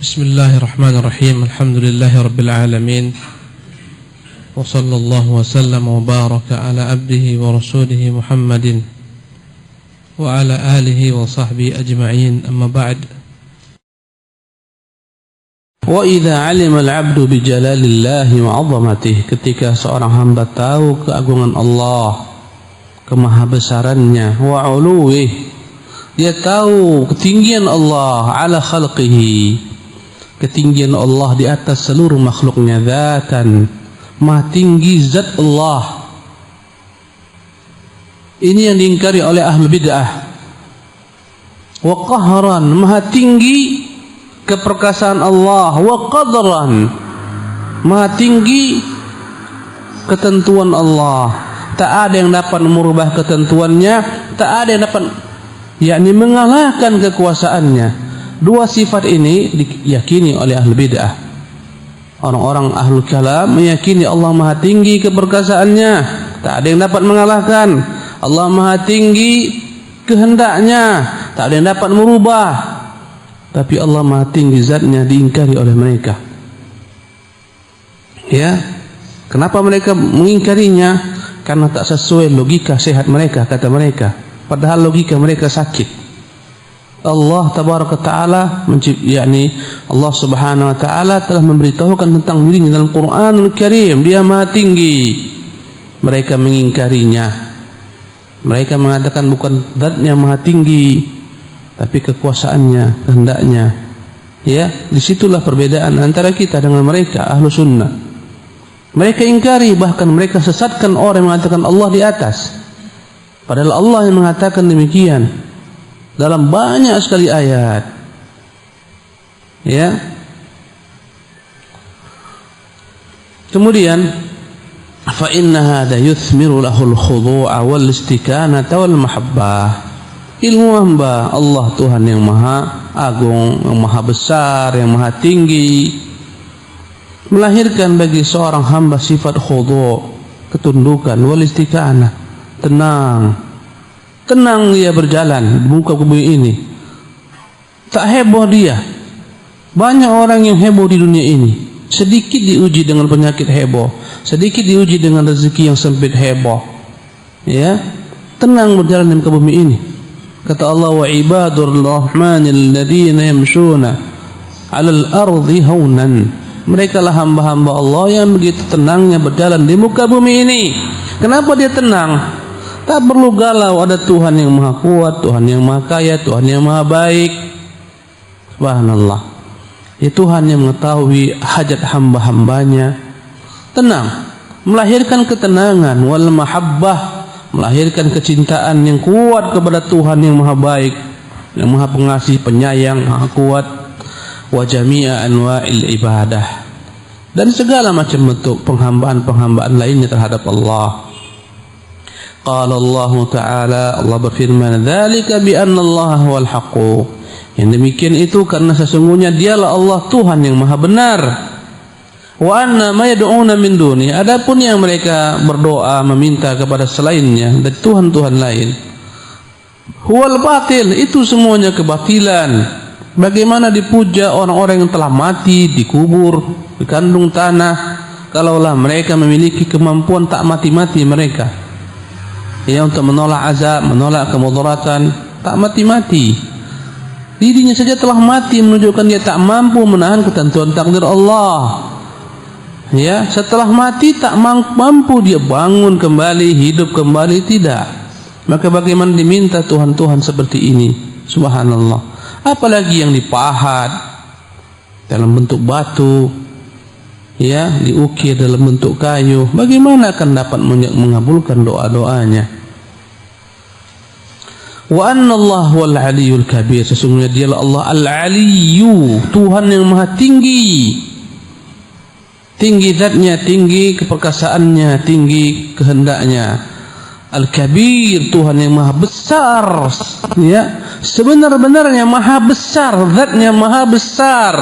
Bismillahirrahmanirrahim. Alhamdulillahi rabbil alamin. Wa sallallahu wa sallam wa baraka ala abdihi wa rasulihi Muhammadin wa ala alihi wa sahbihi ajma'in. Amma ba'd. Wa idza 'alima al-'abdu bi jalalillahi wa 'azamatihi, ketika seorang hamba tahu keagungan Allah, kemahabesarannya, wa 'uluwihi, dia tahu ketinggian Allah ala khalqihi, ketinggian Allah di atas seluruh makhluknya, zatan, maha tinggi zat Allah. Ini yang diingkari oleh ahlul bid'ah. Wa qahran, maha tinggi keperkasaan Allah. Wa qadran, maha tinggi ketentuan Allah. Tak ada yang dapat merubah ketentuannya, tak ada yang dapat mengalahkan kekuasaannya. Dua sifat ini diyakini oleh ahli bid'ah. Orang-orang ahlul kalam meyakini Allah maha tinggi keperkasaannya, tak ada yang dapat mengalahkan. Allah maha tinggi kehendaknya, tak ada yang dapat merubah. Tapi Allah maha tinggi zatnya diingkari oleh mereka. Ya, kenapa mereka mengingkarinya? Karena tak sesuai logika sehat mereka, kata mereka. Padahal logika mereka sakit. Allah tabaraka ta'ala Allah subhanahu wa ta'ala telah memberitahukan tentang dirinya dalam Quranul Karim. Dia maha tinggi. Mereka mengingkarinya. Mereka mengatakan bukan zatnya maha tinggi, tapi kekuasaannya, kehendaknya. Ya, disitulah perbedaan antara kita dengan mereka ahlu sunnah. Mereka ingkari, bahkan mereka sesatkan orang yang mengatakan Allah di atas, padahal Allah yang mengatakan demikian dalam banyak sekali ayat. Ya. Kemudian fa inna hadha yuthmiru lahul khudu'a wal istikanata wal mahabbah. Ilmu hamba Allah, Tuhan yang maha agung, yang maha besar, yang maha tinggi, melahirkan bagi seorang hamba sifat khudu', ketundukan, wal istikanah, tenang dia berjalan di muka bumi ini. Tak heboh dia. Banyak orang yang heboh di dunia ini. Sedikit diuji dengan penyakit heboh, sedikit diuji dengan rezeki yang sempit heboh. Ya, tenang berjalan di muka bumi ini. Kata Allah, wa ibadur rahmanil ladzina yamshuna 'alal ardi haunan. Mereka lah hamba-hamba Allah yang begitu tenangnya berjalan di muka bumi ini. Kenapa dia tenang? Tak perlu galau, ada Tuhan yang maha kuat, Tuhan yang maha kaya, Tuhan yang maha baik. Subhanallah. Ya, Tuhan yang mengetahui hajat hamba-hambanya. Tenang, melahirkan ketenangan, wal mahabbah, melahirkan kecintaan yang kuat kepada Tuhan yang maha baik, yang maha pengasih, penyayang, maha kuat. Wa jami'a anwa'il ibadah, dan segala macam bentuk penghambaan-penghambaan lainnya terhadap Allah. Qala Allah Ta'ala, Allah berfirman, dzalika bi anna Allah huwal haqq. Yang demikian itu karena sesungguhnya dialah Allah, Tuhan yang maha benar. Wa anna ma yad'una min duni, adapun yang mereka berdoa meminta kepada selainnya dari Tuhan-Tuhan lain, huwal batil, itu semuanya kebatilan. Bagaimana dipuja orang-orang yang telah mati, dikubur, dikandung tanah, kalaulah mereka memiliki kemampuan tak mati-mati mereka, ya, untuk menolak azab, menolak kemudaratan, tak mati-mati. Dirinya saja telah mati, menunjukkan dia tak mampu menahan ketentuan takdir Allah. Ya, setelah mati tak mampu dia bangun kembali, hidup kembali, tidak. Maka bagaimana diminta Tuhan-Tuhan seperti ini? Subhanallah. Apalagi yang dipahat dalam bentuk batu, ya, diukir dalam bentuk kayu, bagaimana akan dapat mengabulkan doa-doanya? Wa anna Allah wal aliyul kabir, sesungguhnya dialah Allah al-aliyu, Tuhan yang maha tinggi. Tinggi zatnya, tinggi keperkasaannya, tinggi kehendaknya. Al-kabir, Tuhan yang maha besar. Ya, sebenar-benarnya maha besar, zatnya maha besar.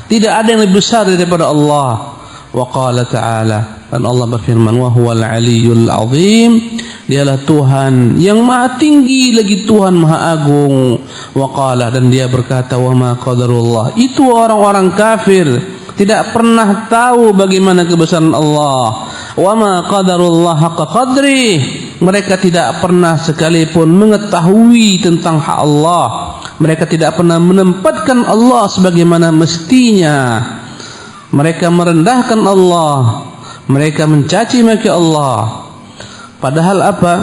Tidak ada yang lebih besar daripada Allah. Wa qala ta'ala, dan Allah berfirman, wa huwal aliyyul azim, Dialah Tuhan yang maha tinggi lagi, Tuhan maha agung. Waqala, dan dia berkata, wa ma qadarullah. Itu orang-orang kafir tidak pernah tahu bagaimana kebesaran Allah. Wa ma qadarullah haqqa qadri. Mereka tidak pernah sekalipun mengetahui tentang hak Allah. Mereka tidak pernah menempatkan Allah sebagaimana mestinya. Mereka merendahkan Allah. Mereka mencaci maki Allah. Padahal apa?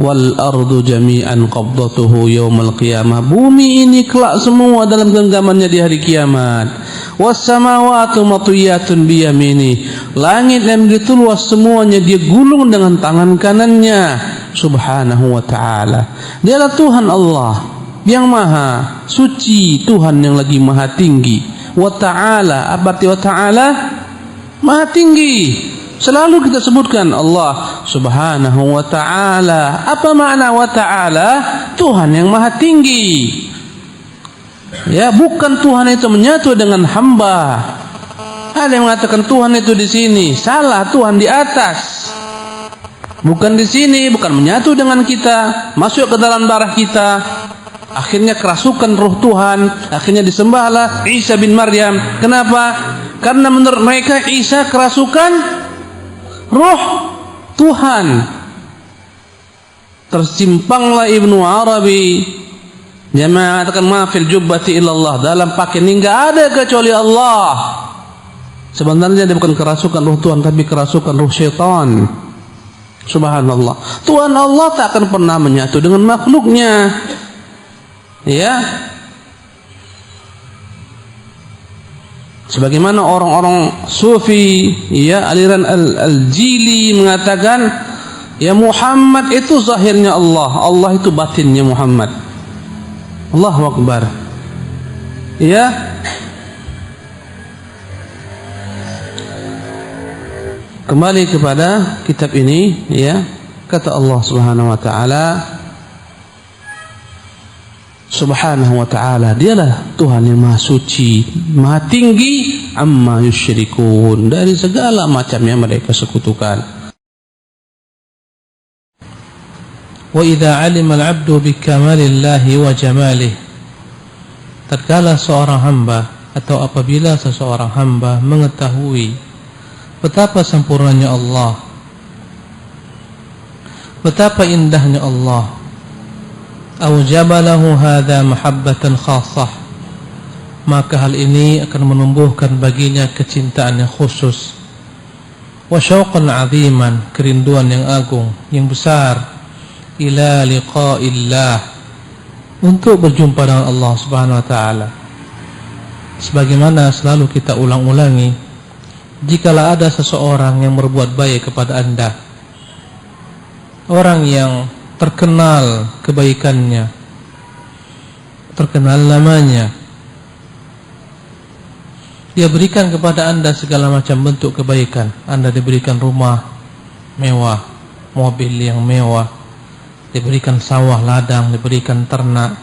Wal ardu jami'an qabdatuhu yaumal qiyamah. Bumi ini kelak semua dalam genggamannya di hari kiamat. Was samawati matwiyatun biyamini. Langit yang begitu luas semuanya dia gulung dengan tangan kanannya. Subhanahu wa ta'ala. Dialah Tuhan Allah yang maha suci, Tuhan yang lagi maha tinggi. Wa ta'ala, apa arti wa ta'ala? Maha tinggi. Selalu kita sebutkan Allah Subhanahu wa ta'ala. Apa makna wa ta'ala? Tuhan yang maha tinggi. Ya, bukan Tuhan itu menyatu dengan hamba. Ada yang mengatakan Tuhan itu di sini. Salah, Tuhan di atas. Bukan di sini, bukan menyatu dengan kita, masuk ke dalam darah kita. Akhirnya kerasukan ruh Tuhan. Akhirnya disembahlah Isa bin Maryam. Kenapa? Karena menurut mereka Isa kerasukan ruh Tuhan. Tersimpanglah Ibnu Arabi. Dia mengatakan ma fil jubbati illallah. Dalam pakaian ini enggak ada kecuali Allah. Sebenarnya dia bukan kerasukan ruh Tuhan, tapi kerasukan ruh syaitan. Subhanallah. Tuhan Allah tak akan pernah menyatu dengan makhluknya. Ya. Sebagaimana orang-orang sufi, ya, aliran al-Jili mengatakan, ya Muhammad itu zahirnya Allah, Allah itu batinnya Muhammad. Allahu Akbar. Ya. Kembali kepada kitab ini, ya, kata Allah Subhanahu wa ta'ala, Subhanahu wa ta'ala, dialah Tuhan yang maha suci, maha tinggi, amma yusyrikun, dari segala macam yang mereka sekutukan. Wa idza 'alima al-'abdu bi kamalillahi wa jamalihi. Tatkala seorang hamba atau apabila seseorang hamba mengetahui betapa sempurnanya Allah, betapa indahnya Allah, aujabalahu hadza mahabbatan khassah, maka hal ini akan menumbuhkan baginya kecintaan yang khusus, wa syauqan 'aziman, kerinduan yang agung, yang besar, ila liqa'illah, untuk berjumpa dengan Allah Subhanahu wa ta'ala. Sebagaimana selalu kita ulang-ulangi, jikalau ada seseorang yang berbuat baik kepada Anda, orang yang terkenal kebaikannya, terkenal namanya, dia berikan kepada Anda segala macam bentuk kebaikan. Anda diberikan rumah mewah, mobil yang mewah, diberikan sawah ladang, diberikan ternak,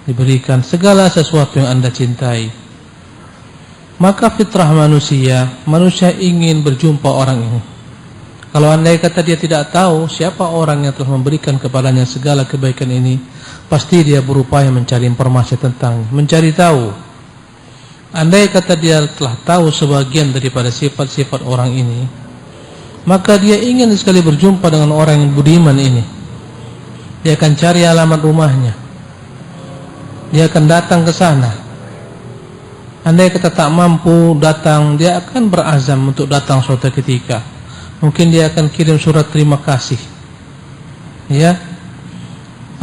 diberikan segala sesuatu yang Anda cintai. Maka fitrah manusia ingin berjumpa orang ini. Kalau andai kata dia tidak tahu siapa orang yang telah memberikan kepadanya segala kebaikan ini, pasti dia berupaya mencari informasi tentang, mencari tahu. Andai kata dia telah tahu sebagian daripada sifat-sifat orang ini, maka dia ingin sekali berjumpa dengan orang yang budiman ini. Dia akan cari alamat rumahnya, dia akan datang ke sana. Andai kata tak mampu datang, dia akan berazam untuk datang suatu ketika. Mungkin dia akan kirim surat terima kasih. Ya.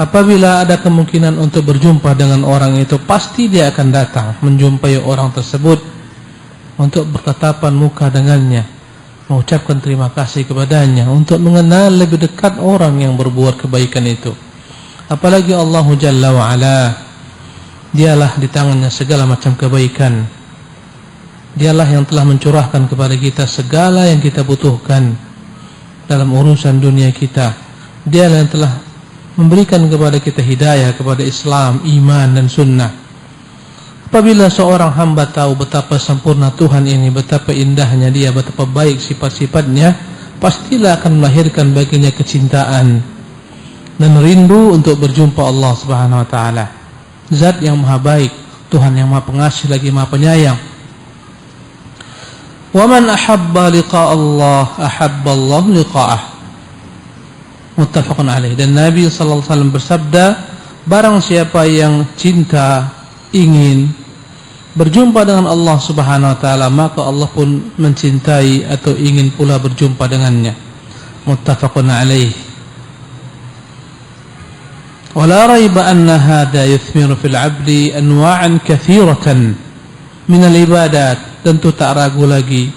Apabila ada kemungkinan untuk berjumpa dengan orang itu, pasti dia akan datang menjumpai orang tersebut untuk bertatapan muka dengannya, mengucapkan terima kasih kepadanya, untuk mengenal lebih dekat orang yang berbuat kebaikan itu. Apalagi Allah Jalla wa Ala, dialah di tangannya segala macam kebaikan. Dialah yang telah mencurahkan kepada kita segala yang kita butuhkan dalam urusan dunia kita. Dialah yang telah memberikan kepada kita hidayah kepada Islam, iman dan sunnah. Apabila seorang hamba tahu betapa sempurna Tuhan ini, betapa indahnya dia, betapa baik sifat-sifatnya, pastilah akan melahirkan baginya kecintaan dan rindu untuk berjumpa Allah Subhanahu wa taala. Zat yang maha baik, Tuhan yang maha pengasih lagi maha penyayang. Wa man ahabba liqa Allah ahabba Allah liqa'ah. Muttafaqun alaih. Dan Nabi sallallahu alaihi wasallam bersabda, barang siapa yang cinta, ingin berjumpa dengan Allah Subhanahu wa taala, maka Allah pun mencintai atau ingin pula berjumpa dengannya. Muttafaqun alaih. Wala raiba anna hadha yuthmiru fil 'abdi anwa'an katsiratan min al-ibadat. Tentu tak ragu lagi,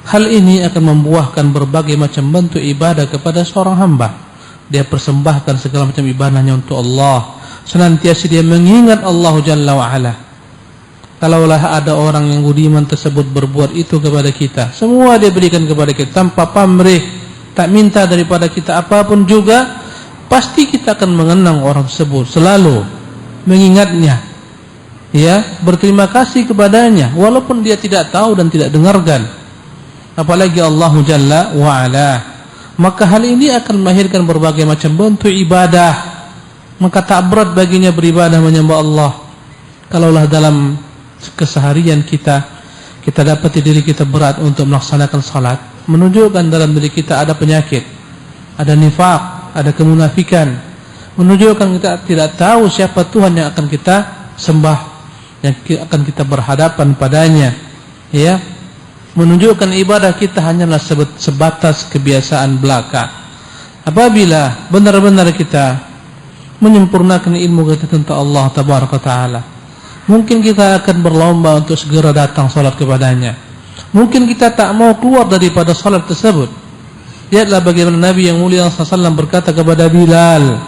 hal ini akan membuahkan berbagai macam bentuk ibadah kepada seorang hamba. Dia persembahkan segala macam ibadahnya untuk Allah, senantiasa dia mengingat Allah Jalla wa'ala. Kalaulah ada orang yang budiman tersebut berbuat itu kepada kita, semua dia berikan kepada kita tanpa pamrih, tak minta daripada kita apapun juga, pasti kita akan mengenang orang tersebut, selalu mengingatnya, ya, berterima kasih kepadanya walaupun dia tidak tahu dan tidak dengarkan, apalagi Allah Jalla wa'ala. Maka hal ini akan melahirkan berbagai macam bentuk ibadah. Maka tak berat baginya beribadah menyembah Allah. Kalaulah dalam keseharian kita dapati diri kita berat untuk melaksanakan salat, menunjukkan dalam diri kita ada penyakit, ada nifaq, ada kemunafikan, menunjukkan kita tidak tahu siapa Tuhan yang akan kita sembah, yang akan kita berhadapan padanya, ya, menunjukkan ibadah kita hanyalah sebatas kebiasaan belaka. Apabila benar-benar kita menyempurnakan ilmu kita tentang Allah Tabaraka Ta'ala, mungkin kita akan berlomba untuk segera datang salat kepadanya. Mungkin kita tak mau keluar daripada salat tersebut. Lihatlah bagaimana Nabi yang mulia SAW berkata kepada Bilal,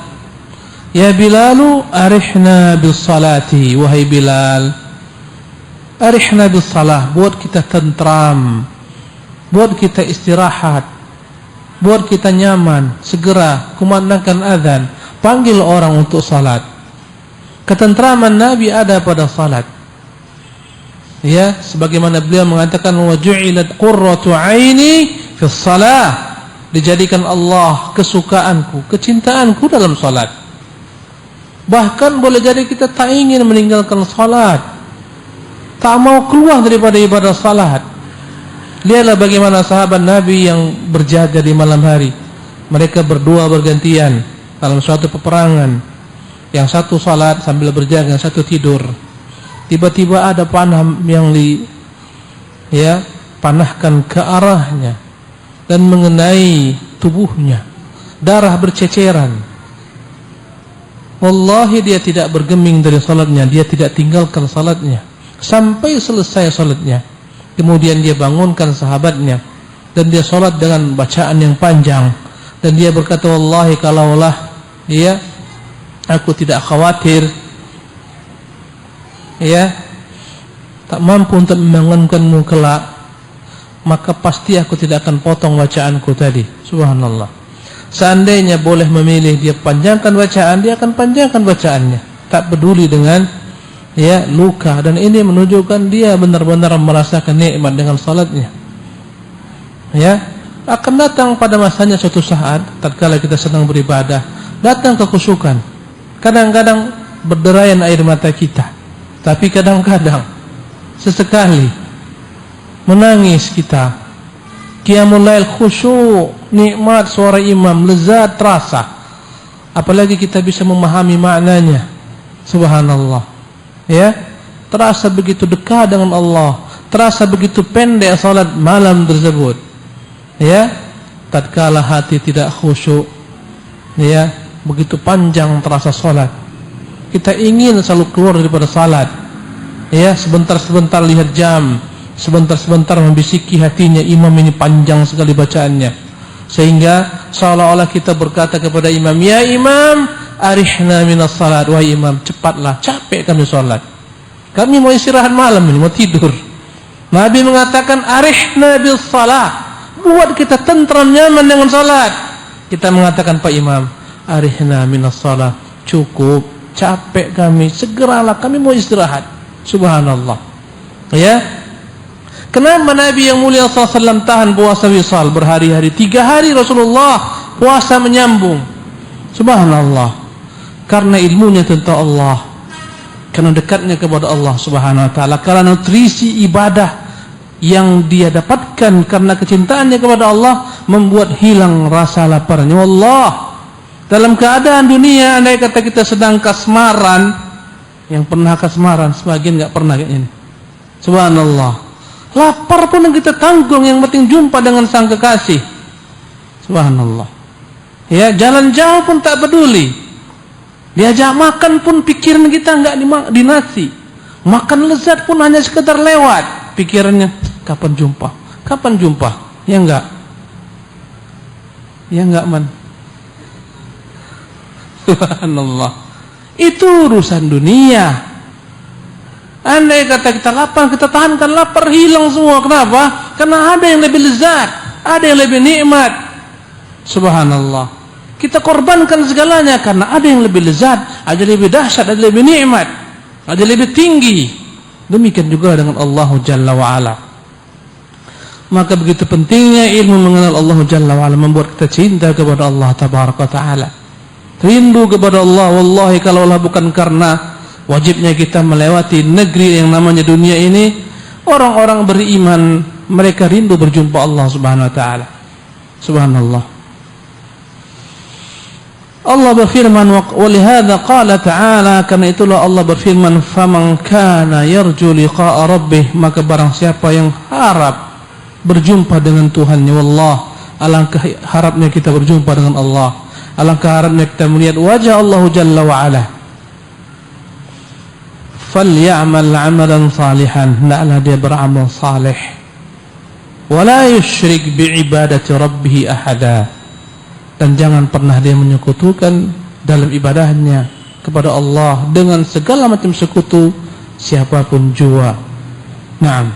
"Ya Bilalu, arihna bis salati." Wahai Bilal, arihna bis salah, buat kita tentram, buat kita istirahat, buat kita nyaman. Segera kumandangkan azan, panggil orang untuk salat. Ketentraman Nabi ada pada salat, ya, sebagaimana beliau mengatakan, wa ju'ilat qurratu aini fis salah, dijadikan Allah kesukaanku, kecintaanku dalam salat. Bahkan boleh jadi kita tak ingin meninggalkan salat, tak mau keluar daripada ibadah salat. Lihatlah bagaimana sahabat Nabi yang berjaga di malam hari. Mereka berdua bergantian dalam suatu peperangan. Yang satu salat sambil berjaga, yang satu tidur. Tiba-tiba ada panah yang panahkan ke arahnya dan mengenai tubuhnya. Darah berceceran. Wallahi dia tidak bergeming dari salatnya, dia tidak tinggalkan salatnya sampai selesai salatnya. Kemudian dia bangunkan sahabatnya dan dia salat dengan bacaan yang panjang, dan dia berkata, wallahi kalaulah aku tidak khawatir, tak mampu untuk membangunkanmu kelak, maka pasti aku tidak akan potong bacaanku tadi. Subhanallah. Seandainya boleh memilih, dia panjangkan bacaan, dia akan panjangkan bacaannya, tak peduli dengan luka. Dan ini menunjukkan dia benar-benar merasakan nikmat dengan salatnya. Akan datang pada masanya suatu saat, tatkala kita sedang beribadah, datang kekhusyukan. Kadang-kadang berderayan air mata kita, tapi kadang-kadang sesekali menangis kita. Qiyamul lail khusyuk, nikmat suara imam, lezat terasa. Apalagi kita bisa memahami maknanya. Subhanallah. Terasa begitu dekat dengan Allah, terasa begitu pendek salat malam tersebut. Tatkala hati tidak khusyuk, begitu panjang terasa salat, kita ingin selalu keluar daripada salat. Sebentar-sebentar lihat jam, sebentar-sebentar membisiki hatinya, imam ini panjang sekali bacaannya, sehingga seolah-olah kita berkata kepada imam, ya imam, arihna minas salat. Wahai imam, cepatlah, capek kami salat, kami mau istirahat malam ini, mau tidur. Nabi mengatakan arihna bis salat, buat kita tentram nyaman dengan salat. Kita mengatakan, Pak Imam, arihna minas salat, cukup, capek kami, segeralah kami mau istirahat. Subhanallah. Kenapa Nabi yang mulia SAW tahan puasa wisal berhari-hari? 3 hari Rasulullah puasa menyambung. Subhanallah. Karena ilmunya tentang Allah, karena dekatnya kepada Allah Subhanahu wa taala, karena nutrisi ibadah yang dia dapatkan karena kecintaannya kepada Allah membuat hilang rasa laparnya. Wallah, dalam keadaan dunia andai kata kita sedang kasmaran, yang pernah kasmaran sebagian enggak pernah kayak ini. Subhanallah. Lapar pun kita tanggung, yang penting jumpa dengan sang kekasih. Subhanallah. Ya, jalan jauh pun tak peduli. Diajak makan pun pikiran kita enggak di nasi. Makan lezat pun hanya sekedar lewat. Pikirannya kapan jumpa? Kapan jumpa? Ya enggak? Ya enggak, man. Subhanallah. Itu urusan dunia. Andai kata kita lapar, kita tahankan lapar, hilang semua. Kenapa? Karena ada yang lebih lezat, ada yang lebih nikmat. Subhanallah. Kita korbankan segalanya karena ada yang lebih lezat, ada yang lebih dahsyat, ada yang lebih nikmat, ada yang lebih tinggi. Demikian juga dengan Allah Jalla wa'ala. Maka begitu pentingnya ilmu mengenal Allah Jalla wa'ala, membuat kita cinta kepada Allah Tabaraka Ta'ala, rindu kepada Allah. Wallahi kalau Allah bukan karena wajibnya kita melewati negeri yang namanya dunia ini, orang-orang beriman mereka rindu berjumpa Allah Subhanahu wa taala. Subhanallah. Allah berfirman, walihada qala ta'ala, karena itulah Allah berfirman, faman kana yarju liqa'a rabbih, maka barang siapa yang harap berjumpa dengan Tuhannya. Wallah, alangkah harapnya kita berjumpa dengan Allah, alangkah harapnya kita melihat wajah Allah Jalla wa ala. Falyamal 'amalan salihan, hendaklah dia beramal saleh, wala yusyrik bi'ibadati rabbih ahada, dan jangan pernah dia menyekutukan dalam ibadahnya kepada Allah dengan segala macam sekutu siapapun jua. Naam.